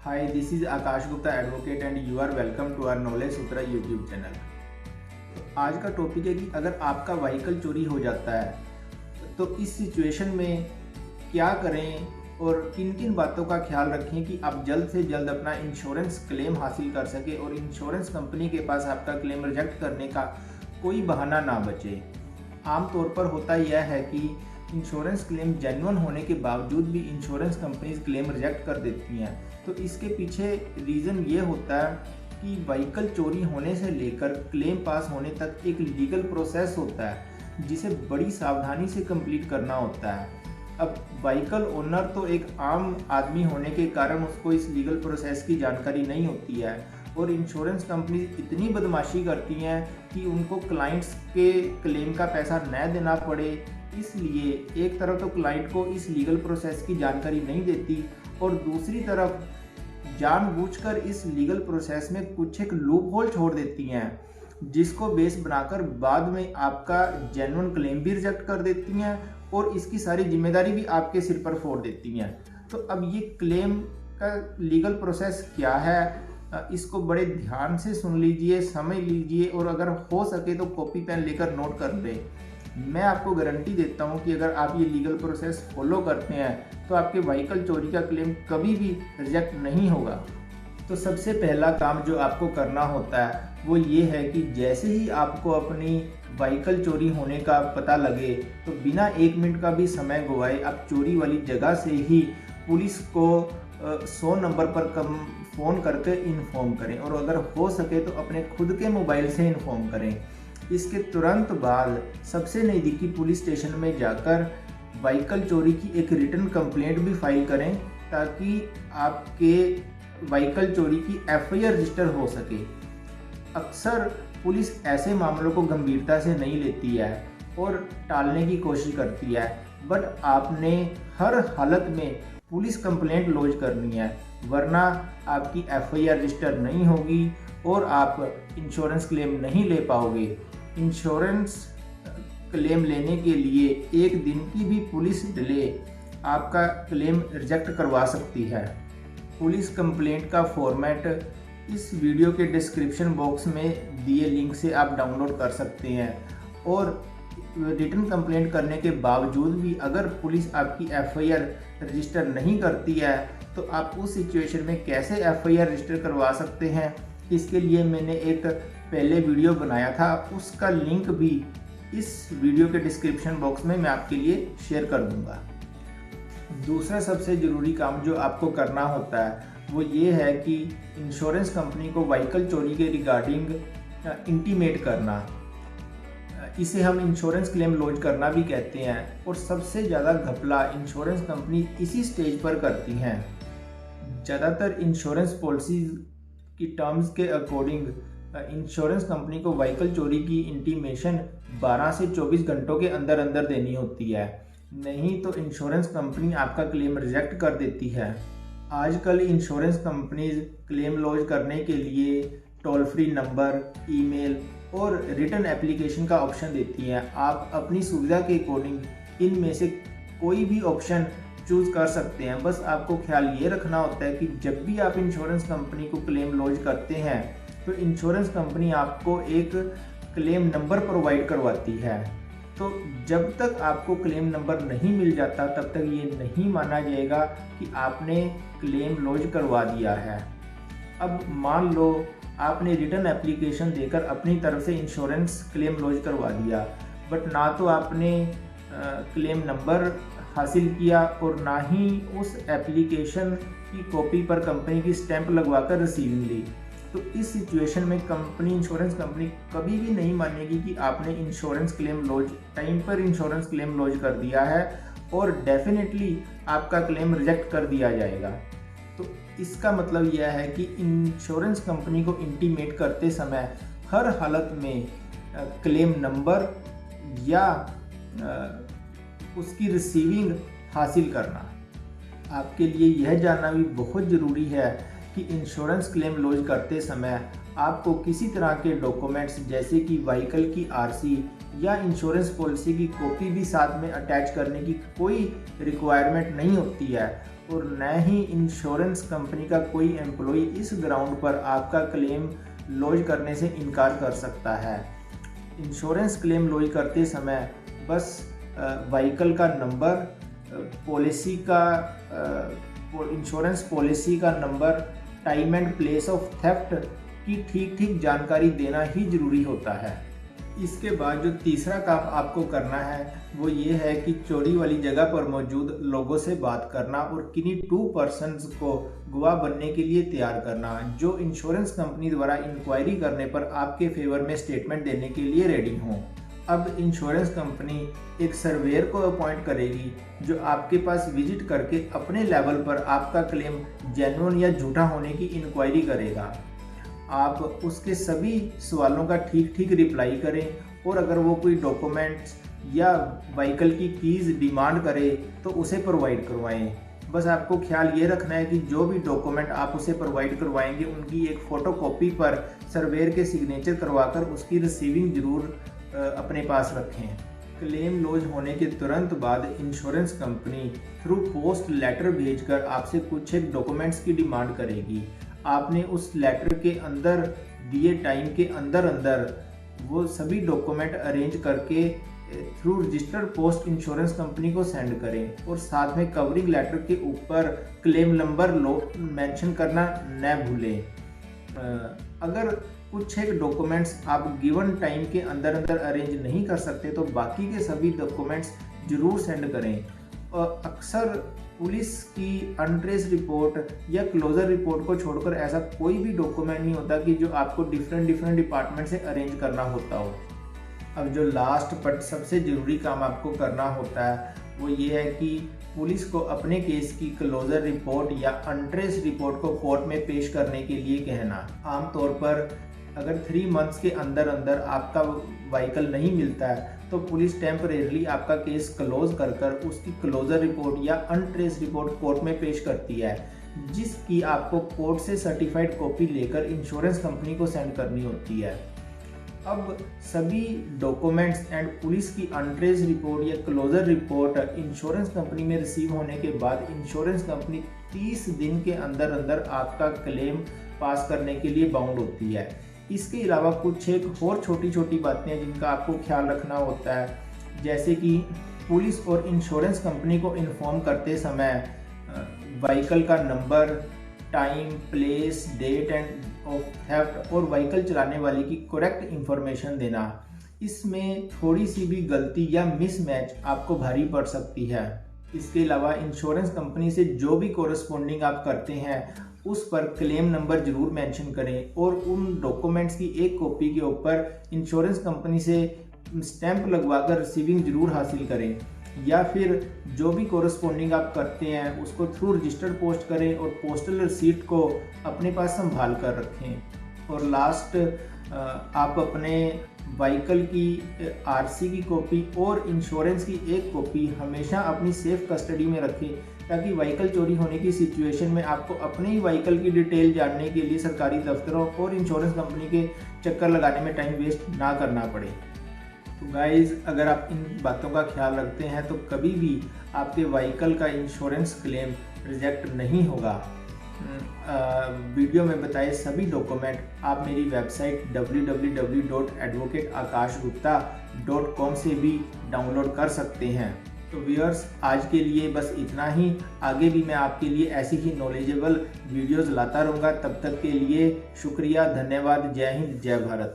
Hi, this is Akash Gupta advocate and you are welcome to our knowledge Sutra YouTube channel. आज का topic है कि अगर आपका व्हीकल चोरी हो जाता है तो इस सिचुएशन में क्या करें और किन किन बातों का ख्याल रखें कि आप जल्द से जल्द अपना इंश्योरेंस क्लेम हासिल कर सके और इंश्योरेंस कंपनी के पास आपका क्लेम रिजेक्ट करने का कोई बहाना ना बचे। आमतौर पर होता यह है कि इंश्योरेंस क्लेम जेन्युइन होने के बावजूद भी इंश्योरेंस कंपनीज क्लेम रिजेक्ट कर देती हैं। तो इसके पीछे रीज़न ये होता है कि व्हीकल चोरी होने से लेकर क्लेम पास होने तक एक लीगल प्रोसेस होता है जिसे बड़ी सावधानी से कंप्लीट करना होता है। अब व्हीकल ओनर तो एक आम आदमी होने के कारण उसको इस लीगल प्रोसेस की जानकारी नहीं होती है और इंश्योरेंस कंपनी इतनी बदमाशी करती हैं कि उनको क्लाइंट्स के क्लेम का पैसा न देना पड़े। इसलिए एक तरफ तो क्लाइंट को इस लीगल प्रोसेस की जानकारी नहीं देती और दूसरी तरफ जानबूझकर इस लीगल प्रोसेस में कुछ एक लूप होल छोड़ देती हैं जिसको बेस बनाकर बाद में आपका जेन्युइन क्लेम भी रिजेक्ट कर देती हैं और इसकी सारी जिम्मेदारी भी आपके सिर पर फोड़ देती हैं। तो अब ये क्लेम का लीगल प्रोसेस क्या है, इसको बड़े ध्यान से सुन लीजिए, समझ लीजिए और अगर हो सके तो कॉपी पेन लेकर नोट कर लें। मैं आपको गारंटी देता हूं कि अगर आप ये लीगल प्रोसेस फॉलो करते हैं तो आपके व्हीकल चोरी का क्लेम कभी भी रिजेक्ट नहीं होगा। तो सबसे पहला काम जो आपको करना होता है वो ये है कि जैसे ही आपको अपनी व्हीकल चोरी होने का पता लगे तो बिना 1 मिनट का भी समय गवाए आप चोरी वाली जगह से ही पुलिस को 100 नंबर पर फ़ोन करके इन्फॉर्म करें और अगर हो सके तो अपने खुद के मोबाइल से इन्फॉर्म करें। इसके तुरंत बाद सबसे नज़दीकी पुलिस स्टेशन में जाकर व्हीकल चोरी की एक रिटन कंप्लेंट भी फाइल करें ताकि आपके व्हीकल चोरी की एफआईआर रजिस्टर हो सके। अक्सर पुलिस ऐसे मामलों को गंभीरता से नहीं लेती है और टालने की कोशिश करती है, बट आपने हर हालत में पुलिस कंप्लेंट लॉन्च करनी है वरना आपकी एफआईआर रजिस्टर नहीं होगी और आप इंश्योरेंस क्लेम नहीं ले पाओगे। इंश्योरेंस क्लेम लेने के लिए 1 दिन की भी पुलिस डिले आपका क्लेम रिजेक्ट करवा सकती है। पुलिस कंप्लेंट का फॉर्मेट इस वीडियो के डिस्क्रिप्शन बॉक्स में दिए लिंक से आप डाउनलोड कर सकते हैं और रिटन कंप्लेंट करने के बावजूद भी अगर पुलिस आपकी एफआईआर रजिस्टर नहीं करती है तो आप उस सिचुएशन में कैसे एफआईआर रजिस्टर करवा सकते हैं, इसके लिए मैंने एक पहले वीडियो बनाया था, उसका लिंक भी इस वीडियो के डिस्क्रिप्शन बॉक्स में मैं आपके लिए शेयर कर दूंगा। दूसरा सबसे ज़रूरी काम जो आपको करना होता है वो ये है कि इंश्योरेंस कंपनी को व्हीकल चोरी के रिगार्डिंग इंटीमेट करना। इसे हम इंश्योरेंस क्लेम लॉन्च करना भी कहते हैं और सबसे ज़्यादा घपला इंश्योरेंस कंपनी इसी स्टेज पर करती हैं। ज़्यादातर इंश्योरेंस पॉलिसीज की टर्म्स के अकॉर्डिंग इंश्योरेंस कंपनी को व्हीकल चोरी की इंटीमेशन 12 से 24 घंटों के अंदर अंदर देनी होती है, नहीं तो इंश्योरेंस कंपनी आपका क्लेम रिजेक्ट कर देती है। आजकल इंश्योरेंस कंपनीज क्लेम लॉन्च करने के लिए टोल फ्री नंबर, ईमेल और रिटन एप्लीकेशन का ऑप्शन देती हैं। आप अपनी सुविधा के अकॉर्डिंग इनमें से कोई भी ऑप्शन चूज़ कर सकते हैं। बस आपको ख्याल ये रखना होता है कि जब भी आप इंश्योरेंस कंपनी को क्लेम लॉन्च करते हैं तो इंश्योरेंस कंपनी आपको एक क्लेम नंबर प्रोवाइड करवाती है। तो जब तक आपको क्लेम नंबर नहीं मिल जाता तब तक ये नहीं माना जाएगा कि आपने क्लेम लॉन्च करवा दिया है। अब मान लो आपने रिटर्न एप्लीकेशन देकर अपनी तरफ से इंश्योरेंस क्लेम लॉन्च करवा दिया, बट ना तो आपने क्लेम नंबर हासिल किया और ना ही उस एप्लीकेशन की कॉपी पर कंपनी की स्टैंप लगवाकर रिसीविंग ली। तो इस सिचुएशन में इंश्योरेंस कंपनी कभी भी नहीं मानेगी कि आपने इंश्योरेंस क्लेम लॉन्च टाइम पर इंश्योरेंस क्लेम लॉन्च कर दिया है और डेफिनेटली आपका क्लेम रिजेक्ट कर दिया जाएगा। तो इसका मतलब यह है कि इंश्योरेंस कंपनी को इंटीमेट करते समय हर हालत में क्लेम नंबर या उसकी रिसीविंग हासिल करना। आपके लिए यह जानना भी बहुत ज़रूरी है कि इंश्योरेंस क्लेम लॉन्च करते समय आपको किसी तरह के डॉक्यूमेंट्स जैसे कि व्हीकल की आरसी या इंश्योरेंस पॉलिसी की कॉपी भी साथ में अटैच करने की कोई रिक्वायरमेंट नहीं होती है। और न ही इंश्योरेंस कंपनी का कोई एम्प्लॉय इस ग्राउंड पर आपका क्लेम लॉज करने से इनकार कर सकता है। इंश्योरेंस क्लेम लॉज करते समय बस व्हीकल का नंबर, पॉलिसी का इंश्योरेंस पॉलिसी का number, time and place of theft की ठीक जानकारी देना ही ज़रूरी होता है। इसके बाद जो तीसरा काम आपको करना है वो ये है कि चोरी वाली जगह पर मौजूद लोगों से बात करना और किन्हीं 2 पर्सन्स को गवाह बनने के लिए तैयार करना, जो इंश्योरेंस कंपनी द्वारा इंक्वायरी करने पर आपके फेवर में स्टेटमेंट देने के लिए रेडी हों। अब इंश्योरेंस कंपनी एक सर्वेयर को अपॉइंट करेगी जो आपके पास विजिट करके अपने लेवल पर आपका क्लेम जेन्युइन या झूठा होने की इंक्वायरी करेगा। आप उसके सभी सवालों का ठीक रिप्लाई करें और अगर वो कोई डॉक्यूमेंट्स या व्हीकल की कीज़ डिमांड करे तो उसे प्रोवाइड करवाएं। बस आपको ख्याल ये रखना है कि जो भी डॉक्यूमेंट आप उसे प्रोवाइड करवाएंगे उनकी एक फ़ोटोकॉपी पर सर्वेयर के सिग्नेचर करवाकर उसकी रिसीविंग ज़रूर अपने पास रखें। क्लेम लॉज होने के तुरंत बाद insurance company through post letter भेजकर आपसे कुछ एक डॉक्यूमेंट्स की डिमांड करेगी। आपने उस लेटर के अंदर दिए टाइम के अंदर वो सभी डॉक्यूमेंट अरेंज करके through registered post insurance company को सेंड करें और साथ में कवरिंग लेटर के ऊपर क्लेम नंबर मेंशन करना न भूलें। अगर कुछ एक डॉक्यूमेंट्स आप गिवन टाइम के अंदर अरेंज नहीं कर सकते तो बाकी के सभी डॉक्यूमेंट्स जरूर सेंड करें। अक्सर पुलिस की अनट्रेस रिपोर्ट या क्लोजर रिपोर्ट को छोड़कर ऐसा कोई भी डॉक्यूमेंट नहीं होता कि जो आपको डिफरेंट डिपार्टमेंट से अरेंज करना होता हो। अब जो लास्ट बट सबसे ज़रूरी काम आपको करना होता है वो ये है कि पुलिस को अपने केस की क्लोजर रिपोर्ट या अनट्रेस रिपोर्ट को कोर्ट में पेश करने के लिए कहना। आमतौर पर अगर 3 मंथ्स के अंदर आपका व्हीकल नहीं मिलता है तो पुलिस टेम्परेरली आपका केस क्लोज कर उसकी क्लोजर रिपोर्ट या अनट्रेस रिपोर्ट कोर्ट में पेश करती है, जिसकी आपको कोर्ट से सर्टिफाइड कॉपी लेकर इंश्योरेंस कंपनी को सेंड करनी होती है। अब सभी डॉक्यूमेंट्स एंड पुलिस की अनट्रेस रिपोर्ट या क्लोजर रिपोर्ट इंश्योरेंस कंपनी में रिसीव होने के बाद इंश्योरेंस कंपनी 30 दिन के अंदर आपका क्लेम पास करने के लिए बाउंड होती है। इसके अलावा कुछ एक और छोटी बातें हैं जिनका आपको ख्याल रखना होता है, जैसे कि पुलिस और इंश्योरेंस कंपनी को इन्फॉर्म करते समय व्हीकल का number, time, place, date and of theft और व्हीकल चलाने वाले की करेक्ट इंफॉर्मेशन देना। इसमें थोड़ी सी भी गलती या मिसमैच आपको भारी पड़ सकती है। इसके अलावा इंश्योरेंस कंपनी से जो भी कोरेस्पोंडिंग आप करते हैं उस पर क्लेम नंबर जरूर मेंशन करें और उन डॉक्यूमेंट्स की एक कॉपी के ऊपर इंश्योरेंस कंपनी से स्टैंप लगवाकर रिसीविंग जरूर हासिल करें, या फिर जो भी कोरेस्पोंडिंग आप करते हैं उसको थ्रू रजिस्टर्ड पोस्ट करें और पोस्टल रिसीट को अपने पास संभाल कर रखें। और लास्ट, आप अपने व्हीकल की आरसी की कॉपी और इंश्योरेंस की एक कॉपी हमेशा अपनी सेफ कस्टडी में रखें, ताकि व्हीकल चोरी होने की सिचुएशन में आपको अपने ही व्हीकल की डिटेल जानने के लिए सरकारी दफ्तरों और इंश्योरेंस कंपनी के चक्कर लगाने में टाइम वेस्ट ना करना पड़े। तो गाइज, अगर आप इन बातों का ख्याल रखते हैं तो कभी भी आपके व्हीकल का इंश्योरेंस क्लेम रिजेक्ट नहीं होगा। वीडियो में बताए सभी डॉक्यूमेंट आप मेरी वेबसाइट www.advocateakashgupta.com से भी डाउनलोड कर सकते हैं। तो व्यूअर्स, आज के लिए बस इतना ही। आगे भी मैं आपके लिए ऐसी ही नॉलेजेबल वीडियोज़ लाता रहूँगा। तब तक के लिए शुक्रिया, धन्यवाद, जय हिंद, जय भारत।